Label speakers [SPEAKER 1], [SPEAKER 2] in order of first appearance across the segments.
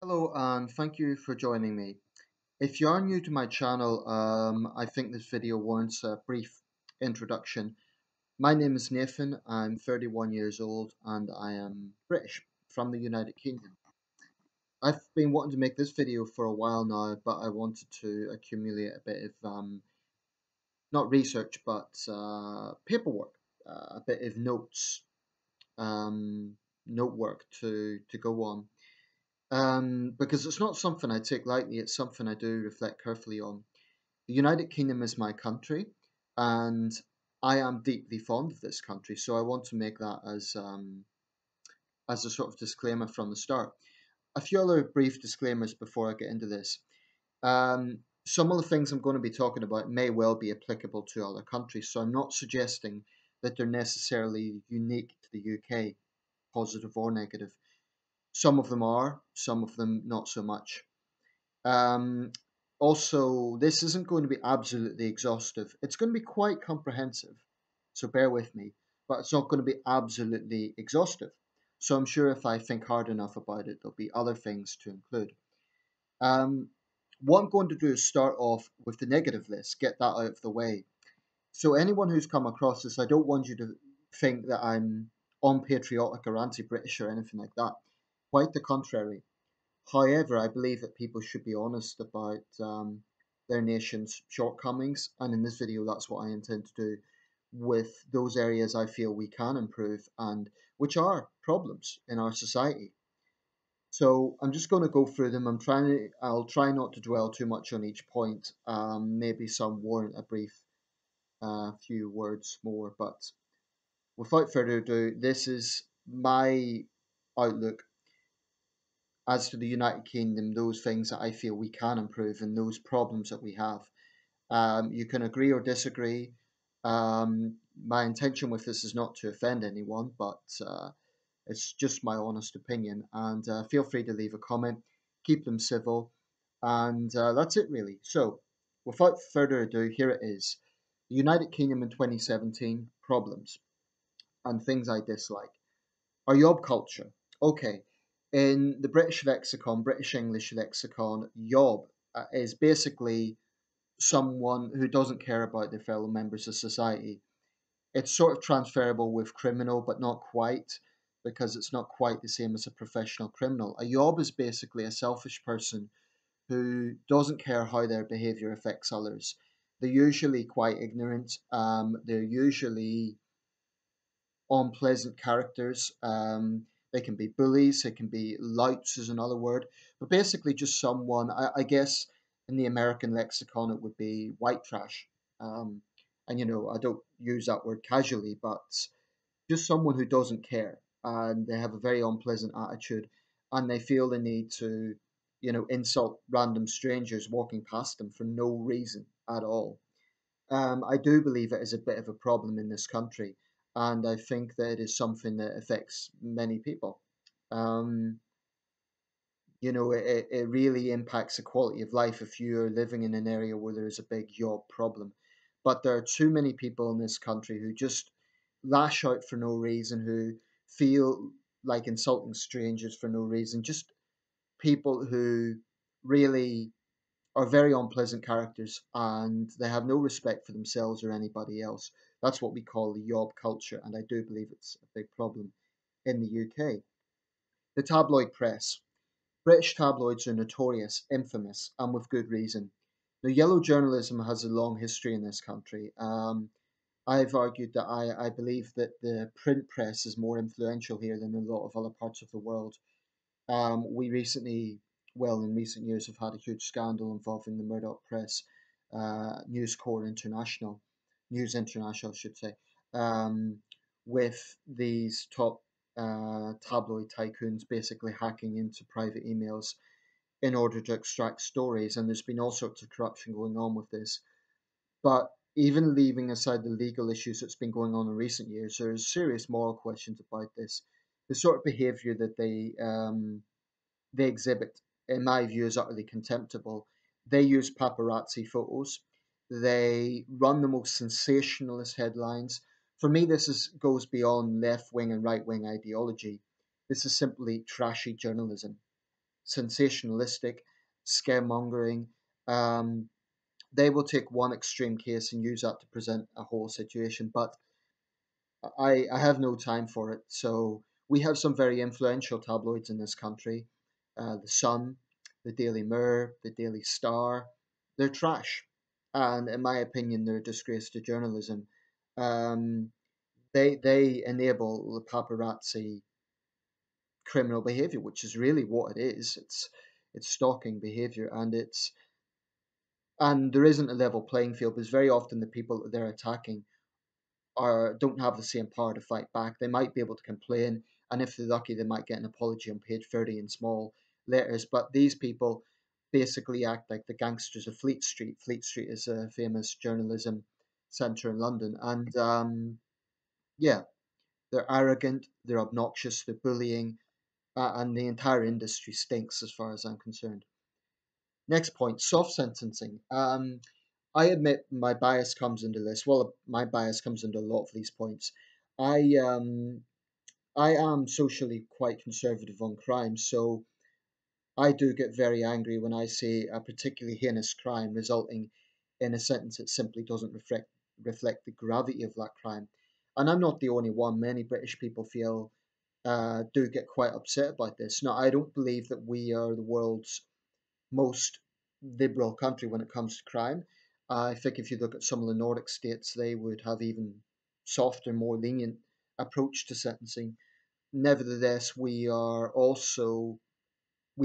[SPEAKER 1] Hello, and thank you for joining me. If you are new to my channel, I think this video warrants a brief introduction. My name is Nathan, I'm 31 years old, and I am British from the United Kingdom. I've been wanting to make this video for a while now, but I wanted to accumulate a bit of, not research, but paperwork, a bit of um, note work to go on. Because it's not something I take lightly, it's something I do reflect carefully on. The United Kingdom is my country, and I am deeply fond of this country, so I want to make that as a sort of disclaimer from the start. A few other brief disclaimers before I get into this. Some of the things I'm going to be talking about may well be applicable to other countries, so I'm not suggesting that they're necessarily unique to the UK, positive or negative. Some of them are, some of them not so much. Um, Also, this isn't going to be absolutely exhaustive. It's going to be quite comprehensive, so bear with me, but it's not going to be absolutely exhaustive. So I'm sure if I think hard enough about it, there'll be other things to include. Um, what I'm going to do is start off with the negative list, get that out of the way. So anyone who's come across this, I don't want you to think that I'm unpatriotic or anti-British or anything like that. Quite the contrary. However, I believe that people should be honest about their nation's shortcomings, and in this video, that's what I intend to do with those areas I feel we can improve and which are problems in our society. So I'm just going to go through them. I'll try not to dwell too much on each point. Maybe some warrant a brief few words more, but without further ado, this is my outlook as to the United Kingdom, those things that I feel we can improve and those problems that we have. You can agree or disagree. My intention with this is not to offend anyone, but it's just my honest opinion. And feel free to leave a comment, keep them civil, and that's it really. So, without further ado, here it is. The United Kingdom in 2017, problems and things I dislike. Our yob culture. Okay, in the British lexicon, British English lexicon, yob is basically someone who doesn't care about their fellow members of society. It's sort of transferable with criminal, but not quite, because it's not quite the same as a professional criminal. A yob is basically a selfish person who doesn't care how their behavior affects others. They're usually quite ignorant. They're usually unpleasant characters. They can be bullies, they can be louts, is another word, but basically just someone, I guess in the American lexicon, it would be white trash. Um, and I don't use that word casually, but just someone who doesn't care and they have a very unpleasant attitude and they feel the need to, insult random strangers walking past them for no reason at all. I do believe it is a bit of a problem in this country, and I think that it is something that affects many people. Um, it really impacts the quality of life if you're living in an area where there is a big job problem. But there are too many people in this country who just lash out for no reason, who feel like insulting strangers for no reason, just people who really are very unpleasant characters and they have no respect for themselves or anybody else. That's what we call the yob culture, and I do believe it's a big problem in the UK. The tabloid press. British tabloids are notorious, infamous, and with good reason. Now, yellow journalism has a long history in this country. I've argued that I believe that the print press is more influential here than in a lot of other parts of the world. We recently, well, in recent years, have had a huge scandal involving the Murdoch Press, News International, I should say, um, with these top tabloid tycoons basically hacking into private emails in order to extract stories. And there's been all sorts of corruption going on with this. But even leaving aside the legal issues that's been going on in recent years, there's serious moral questions about this. The sort of behavior that they exhibit, in my view, is utterly contemptible. They use paparazzi photos. They run the most sensationalist headlines. For me, goes beyond left wing and right wing ideology. This is simply trashy journalism. sensationalistic, scaremongering. Um, they will take one extreme case and use that to present a whole situation. But I have no time for it. So we have some very influential tabloids in this country. The Sun, the Daily Mirror, the Daily Star. They're trash. And in my opinion, they're a disgrace to journalism. Um, they enable the paparazzi criminal behavior, which is really what it is. It's stalking behavior, and there isn't a level playing field because very often the people that they're attacking are don't have the same power to fight back. They might be able to complain, and if they're lucky, they might get an apology on page 30 in small letters. But these people basically act like the gangsters of Fleet Street. Fleet Street is a famous journalism centre in London, and yeah, they're arrogant, they're obnoxious, they're bullying, and the entire industry stinks as far as I'm concerned. Next point, soft sentencing. I admit my bias comes into this. Well, my bias comes into a lot of these points. I um, I am socially quite conservative on crime, so I do get very angry when I see a particularly heinous crime resulting in a sentence that simply doesn't reflect the gravity of that crime. And I'm not the only one. Many British people feel do get quite upset about this. Now, I don't believe that we are the world's most liberal country when it comes to crime. I think if you look at some of the Nordic states, they would have even softer, more lenient approach to sentencing. Nevertheless, we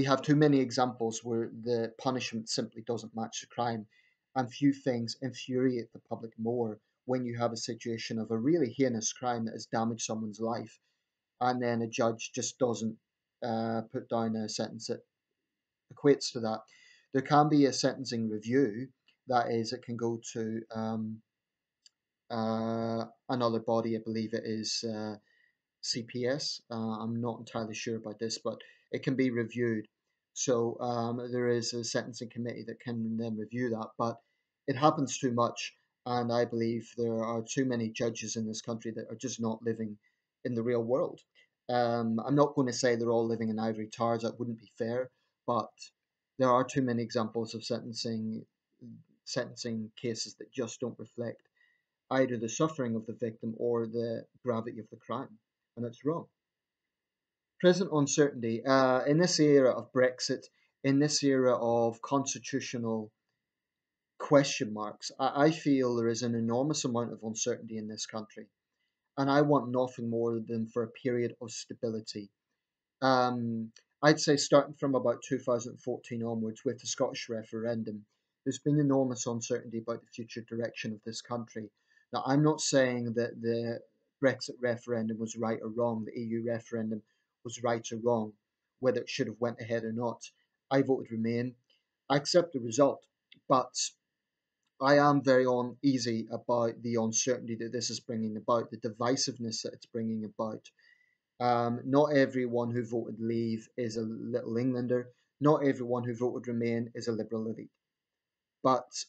[SPEAKER 1] have too many examples where the punishment simply doesn't match the crime, and few things infuriate the public more when you have a situation of a really heinous crime that has damaged someone's life, and then a judge just doesn't put down a sentence that equates to that. There can be a sentencing review, that is, it can go to another body, I believe it is CPS. I'm not entirely sure about this, but it can be reviewed. So there is a sentencing committee that can then review that, but it happens too much, and I believe there are too many judges in this country that are just not living in the real world. I'm not going to say they're all living in ivory towers, that wouldn't be fair, but there are too many examples of sentencing cases that just don't reflect either the suffering of the victim or the gravity of the crime, and that's wrong. Present uncertainty. In this era of Brexit, in this era of constitutional question marks, I feel there is an enormous amount of uncertainty in this country, and I want nothing more than for a period of stability. um, I'd say starting from about 2014 onwards with the Scottish referendum, there's been enormous uncertainty about the future direction of this country. Now, I'm not saying that the Brexit referendum was right or wrong, the EU referendum was right or wrong, whether it should have went ahead or not. I voted Remain. I accept the result, but I am very uneasy about the uncertainty that this is bringing about, the divisiveness that it's bringing about. Not everyone who voted Leave is a Little Englander. Not everyone who voted Remain is a liberal elite. But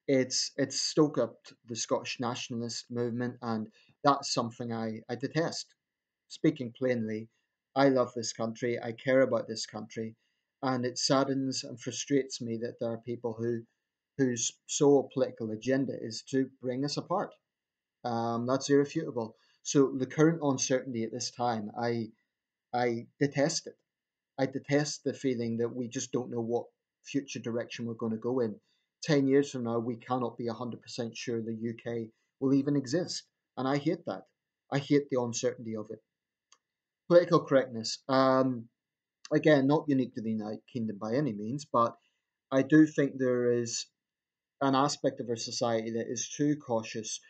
[SPEAKER 1] it's stoked up the Scottish nationalist movement, and that's something I detest. Speaking plainly, I love this country. I care about this country, and it saddens and frustrates me that there are people whose sole political agenda is to bring us apart. That's irrefutable. So the current uncertainty at this time, I detest it. I detest the feeling that we just don't know what future direction we're going to go in. 10 years from now, we cannot be 100% sure the UK will even exist. And I hate that. I hate the uncertainty of it. Political correctness. Again, not unique to the United Kingdom by any means, but I do think there is an aspect of our society that is too cautious,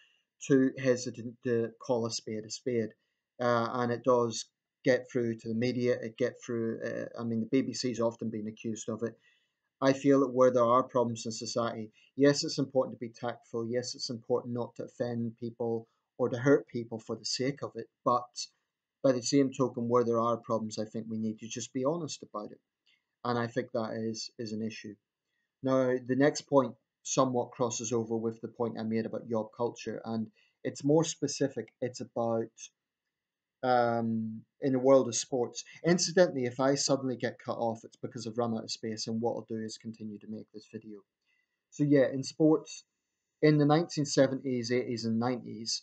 [SPEAKER 1] too hesitant to call a spade a spade, and it does get through to the media. It get through. I mean, the BBC's often been accused of it. I feel that where there are problems in society, yes, it's important to be tactful. Yes, it's important not to offend people or to hurt people for the sake of it. But by the same token, where there are problems, I think we need to just be honest about it, and I think that is an issue. Now, the next point somewhat crosses over with the point I made about yob culture, and it's more specific. It's about in the world of sports. Incidentally, if I suddenly get cut off, it's because I've run out of space, and what I'll do is continue to make this video. So yeah, in sports, in the 1970s, 80s, and 90s,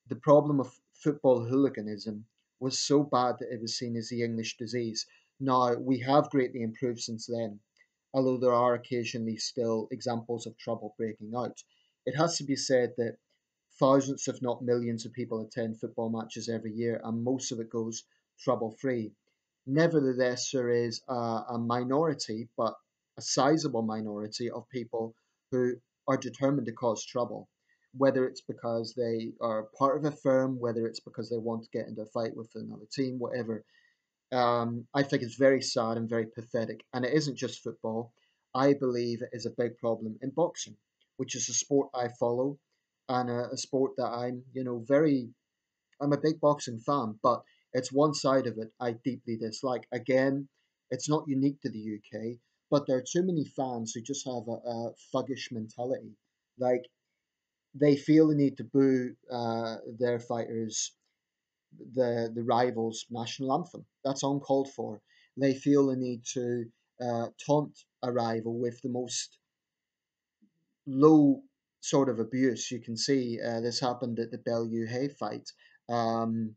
[SPEAKER 1] the problem of football hooliganism was so bad that it was seen as the English disease. Now, we have greatly improved since then, although there are occasionally still examples of trouble breaking out. It has to be said that thousands, if not millions, of people attend football matches every year, and most of it goes trouble free. Nevertheless, there is a minority, but a sizable minority of people who are determined to cause trouble, whether it's because they are part of a firm, whether it's because they want to get into a fight with another team, whatever. I think it's very sad and very pathetic. And it isn't just football. I believe it is a big problem in boxing, which is a sport I follow and a sport that I'm a big boxing fan, but it's one side of it I deeply dislike. Again, it's not unique to the UK, but there are too many fans who just have a thuggish mentality. Like, they feel the need to boo their fighters, the rivals' national anthem. That's uncalled for. They feel the need to taunt a rival with the most low sort of abuse. You can see this happened at the Bellew Hay fight. Um,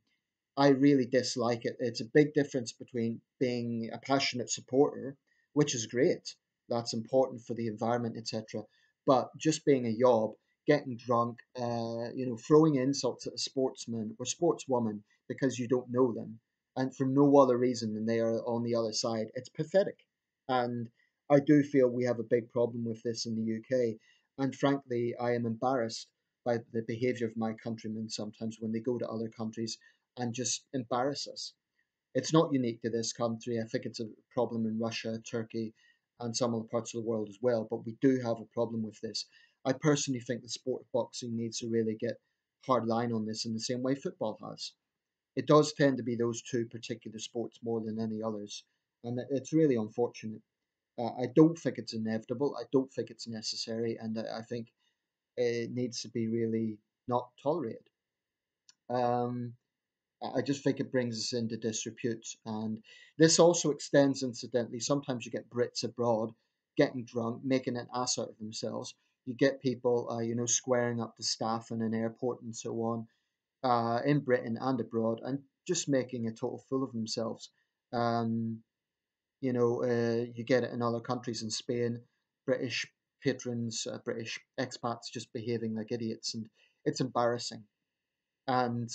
[SPEAKER 1] I really dislike it. It's a big difference between being a passionate supporter, which is great. That's important for the environment, etc. But just being a yob, getting drunk, throwing insults at a sportsman or sportswoman because you don't know them, and for no other reason than they are on the other side, it's pathetic. And I do feel we have a big problem with this in the UK. And frankly, I am embarrassed by the behaviour of my countrymen sometimes when they go to other countries and just embarrass us. It's not unique to this country. I think it's a problem in Russia, Turkey, and some other parts of the world as well. But we do have a problem with this. I personally think the sport of boxing needs to really get hard line on this in the same way football has. It does tend to be those two particular sports more than any others, and it's really unfortunate. I don't think it's inevitable. I don't think it's necessary, and I think it needs to be really not tolerated. Um, I just think it brings us into disrepute. And this also extends, incidentally, sometimes you get Brits abroad getting drunk, making an ass out of themselves. You get people, squaring up to staff in an airport and so on, in Britain and abroad, and just making a total fool of themselves. Um, you get it in other countries in Spain, British patrons, British expats just behaving like idiots, and it's embarrassing. And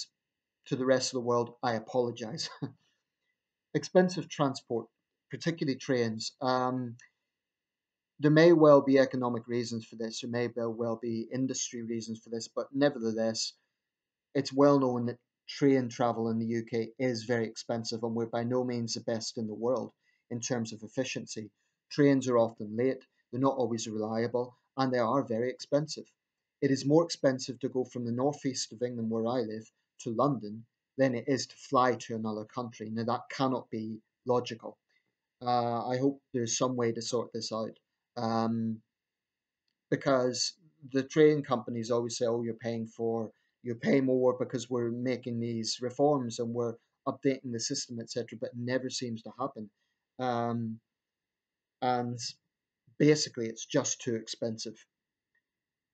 [SPEAKER 1] to the rest of the world, I apologize. Expensive transport, particularly trains. There may well be economic reasons for this, there may well be industry reasons for this, but nevertheless, it's well known that train travel in the UK is very expensive, and we're by no means the best in the world in terms of efficiency. Trains are often late, they're not always reliable, and they are very expensive. It is more expensive to go from the northeast of England, where I live, to London than it is to fly to another country. Now, that cannot be logical. I hope there's some way to sort this out. Um, because the train companies always say, "Oh, you pay more because we're making these reforms and we're updating the system, etc." But it never seems to happen, um, and basically, it's just too expensive.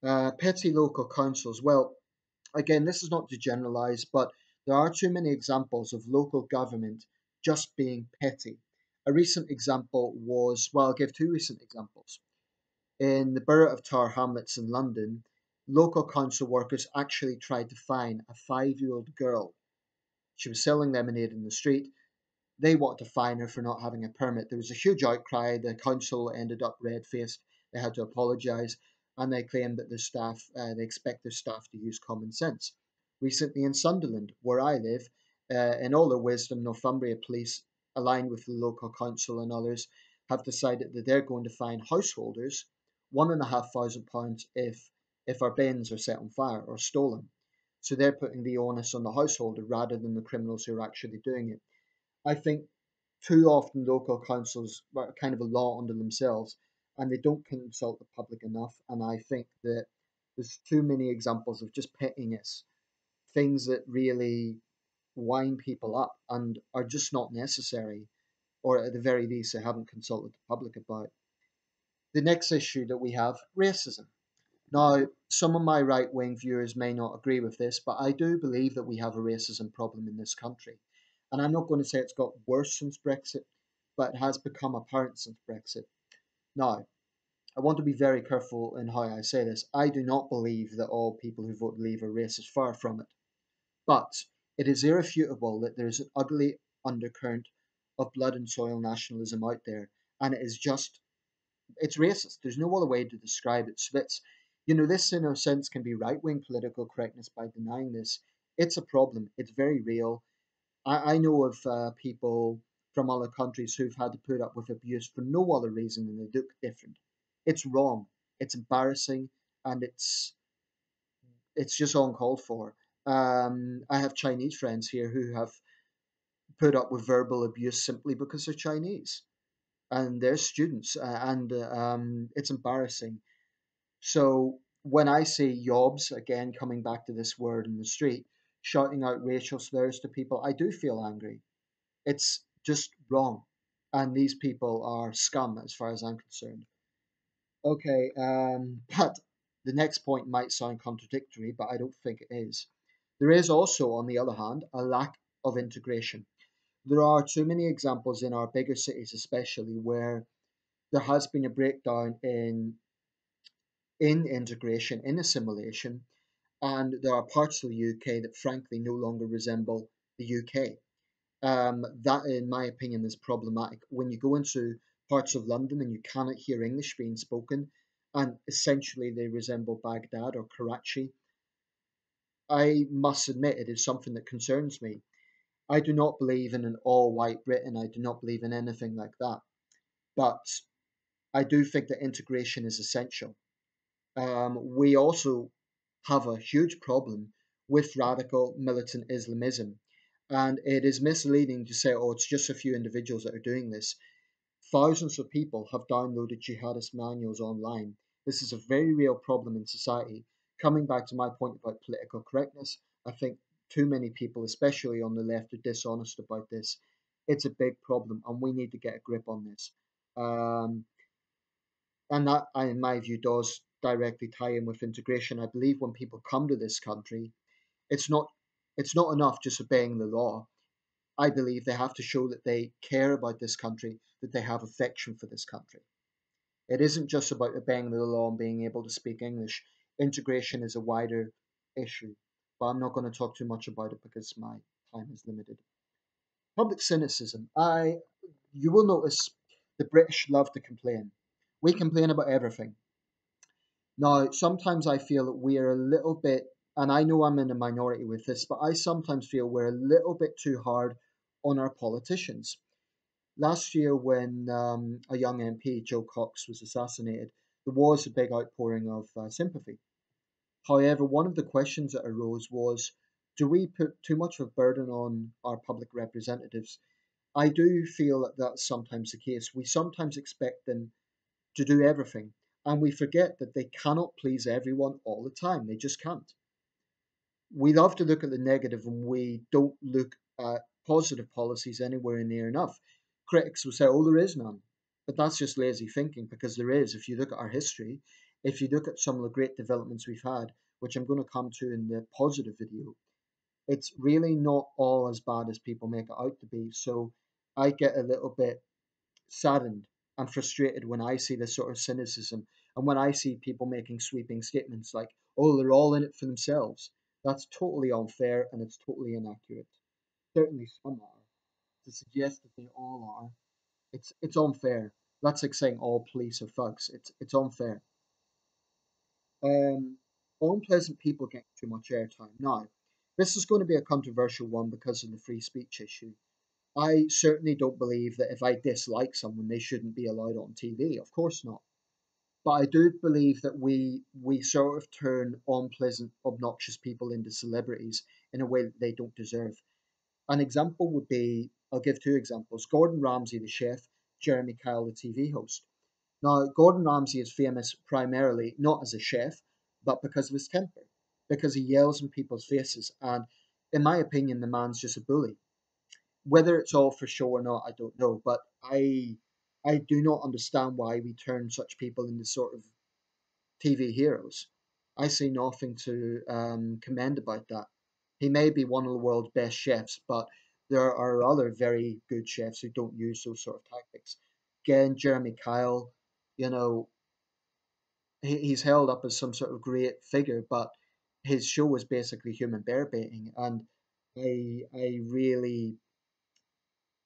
[SPEAKER 1] Petty local councils. Well, again, this is not to generalize, but there are too many examples of local government just being petty. A recent example was, well, I'll give two recent examples. In the borough of Tower Hamlets in London, local council workers actually tried to fine a 5-year-old girl. She was selling lemonade in the street. They wanted to fine her for not having a permit. There was a huge outcry. The council ended up red faced. They had to apologise, and they claimed that they expect their staff to use common sense. Recently in Sunderland, where I live, in all their wisdom, Northumbria Police, aligned with the local council and others, have decided that they're going to fine householders £1,500 if our bins are set on fire or stolen. So they're putting the onus on the householder rather than the criminals who are actually doing it. I think too often local councils are kind of a law unto themselves, and they don't consult the public enough. And I think that there's too many examples of just pettiness, things that really wind people up and are just not necessary, or at the very least, they haven't consulted the public about. The next issue that we have, racism. Now, some of my right wing viewers may not agree with this, but I do believe that we have a racism problem in this country. And I'm not going to say it's got worse since Brexit, but it has become apparent since Brexit. Now, I want to be very careful in how I say this. I do not believe that all people who vote Leave are racist, far from it. But it is irrefutable that there is an ugly undercurrent of blood and soil nationalism out there, and it is just it's racist. There's no other way to describe it. So it's, this in a sense can be right wing political correctness by denying this. It's a problem. It's very real. I know of people from other countries who've had to put up with abuse for no other reason than they look different. It's wrong. It's embarrassing, and it's just uncalled for. I have Chinese friends here who have put up with verbal abuse simply because they're Chinese and they're students, and it's embarrassing. So when I see yobs, again coming back to this word in the street, shouting out racial slurs to people, I do feel angry. It's just wrong. And these people are scum as far as I'm concerned. Okay, but the next point might sound contradictory, but I don't think it is. There is also, on the other hand, a lack of integration. There are too many examples in our bigger cities, especially, where there has been a breakdown in integration, in assimilation, and there are parts of the UK that frankly no longer resemble the UK. That, in my opinion, is problematic. When you go into parts of London and you cannot hear English being spoken, and essentially they resemble Baghdad or Karachi, I must admit it is something that concerns me. I do not believe in an all white Britain. I do not believe in anything like that. But I do think that integration is essential. We also have a huge problem with radical militant Islamism. And it is misleading to say, oh, it's just a few individuals that are doing this. Thousands of people have downloaded jihadist manuals online. This is a very real problem in society. Coming back to my point about political correctness, I think too many people, especially on the left, are dishonest about this. It's a big problem, and we need to get a grip on this. Um, and that, in my view, does directly tie in with integration. I believe when people come to this country, it's not it's not enough just obeying the law. I believe they have to show that they care about this country, that they have affection for this country. It isn't just about obeying the law and being able to speak English. Integration is a wider issue, but I'm not going to talk too much about it because my time is limited. Public cynicism. You will notice the British love to complain. We complain about everything. Now, sometimes I feel that we're a little bit, and I know I'm in a minority with this, but I sometimes feel we're a little bit too hard on our politicians. Last year, when a young MP, Joe Cox, was assassinated, there was a big outpouring of sympathy. However, one of the questions that arose was, do we put too much of a burden on our public representatives? I do feel that that's sometimes the case. We sometimes expect them to do everything, and we forget that they cannot please everyone all the time. They just can't. We love to look at the negative and we don't look at positive policies anywhere near enough. Critics will say, oh, there is none. But that's just lazy thinking because there is. If you look at our history, if you look at some of the great developments we've had, which I'm going to come to in the positive video, it's really not all as bad as people make it out to be. So I get a little bit saddened and frustrated when I see this sort of cynicism and when I see people making sweeping statements like, oh, they're all in it for themselves. That's totally unfair and it's totally inaccurate. Certainly some are. To suggest that they all are, it's unfair. That's like saying all police are thugs. It's unfair. Um, Unpleasant people get too much airtime. Now, this is going to be a controversial one because of the free speech issue. I certainly don't believe that if I dislike someone, they shouldn't be allowed on TV. Of course not. But I do believe that we sort of turn unpleasant, obnoxious people into celebrities in a way that they don't deserve. An example would be, I'll give two examples. Gordon Ramsay, the chef, Jeremy Kyle, the TV host. Now, Gordon Ramsay is famous primarily not as a chef, but because of his temper, because he yells in people's faces. And in my opinion, the man's just a bully. Whether it's all for show or not, I don't know. But I do not understand why we turn such people into sort of TV heroes. I see nothing to commend about that. He may be one of the world's best chefs, but there are other very good chefs who don't use those sort of tactics. Again, Jeremy Kyle, you know, he's held up as some sort of great figure, but his show was basically human bear baiting, and I really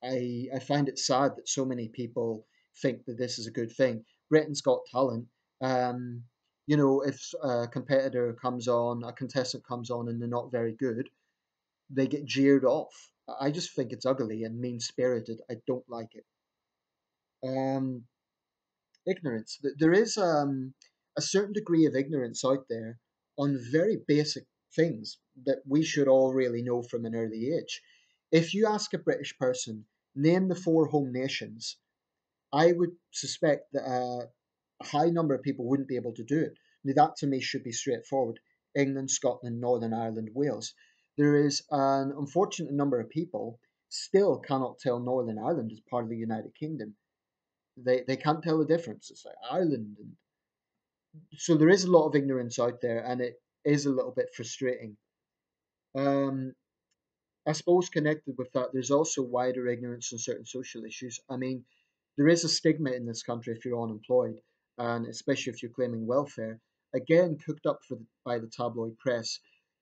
[SPEAKER 1] I find it sad that so many people think that this is a good thing. Britain's Got Talent. Um, if a competitor comes on, a contestant comes on, and they're not very good, they get jeered off. I just think it's ugly and mean spirited. I don't like it. Um, Ignorance. There is a certain degree of ignorance out there on very basic things that we should all really know from an early age. If you ask a British person, name the four home nations, I would suspect that a high number of people wouldn't be able to do it. Now, that to me should be straightforward. England, Scotland, Northern Ireland, Wales. There is an unfortunate number of people still cannot tell Northern Ireland as part of the United Kingdom. They can't tell the difference. It's like Ireland. And so there is a lot of ignorance out there, and it is a little bit frustrating. Um, I suppose connected with that, there's also wider ignorance on certain social issues. I mean, there is a stigma in this country if you're unemployed, and especially if you're claiming welfare. Again, cooked up by the tabloid press,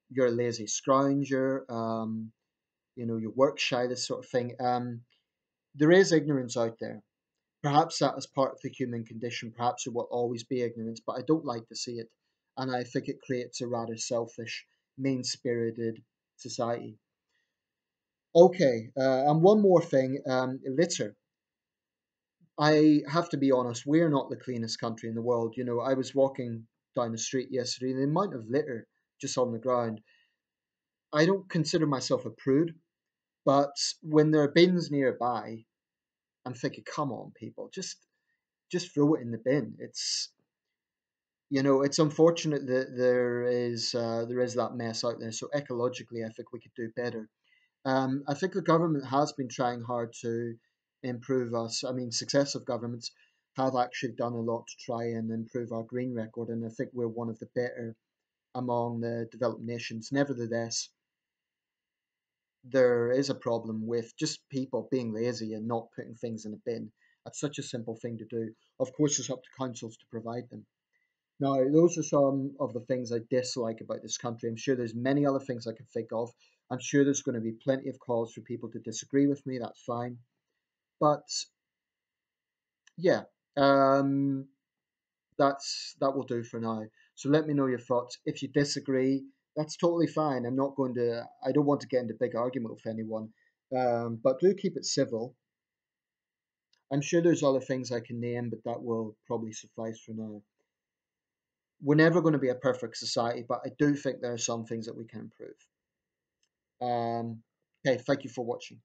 [SPEAKER 1] you're a lazy scrounger, you work shy, this sort of thing. There is ignorance out there. Perhaps that is part of the human condition. Perhaps there will always be ignorance, but I don't like to see it, and I think it creates a rather selfish, mean-spirited society. Okay, and one more thing, litter. I have to be honest, we're not the cleanest country in the world. I was walking down the street yesterday, and the amount of litter just on the ground. I don't consider myself a prude, but when there are bins nearby, I'm thinking, come on, people, just throw it in the bin. It's unfortunate that there is that mess out there. So ecologically, I think we could do better. I think the government has been trying hard to improve us. I mean, successive governments have actually done a lot to try and improve our green record, and I think we're one of the better among the developed nations. Nevertheless, there is a problem with just people being lazy and not putting things in a bin. That's such a simple thing to do. Of course, it's up to councils to provide them. Now, those are some of the things I dislike about this country. I'm sure there's many other things I can think of. I'm sure there's going to be plenty of calls for people to disagree with me. That's fine. But yeah, um, that will do for now. So let me know your thoughts. If you disagree, that's totally fine. I don't want to get into big argument with anyone. But do keep it civil. I'm sure there's other things I can name, but that will probably suffice for now. We're never going to be a perfect society, but I do think there are some things that we can improve. Okay, thank you for watching.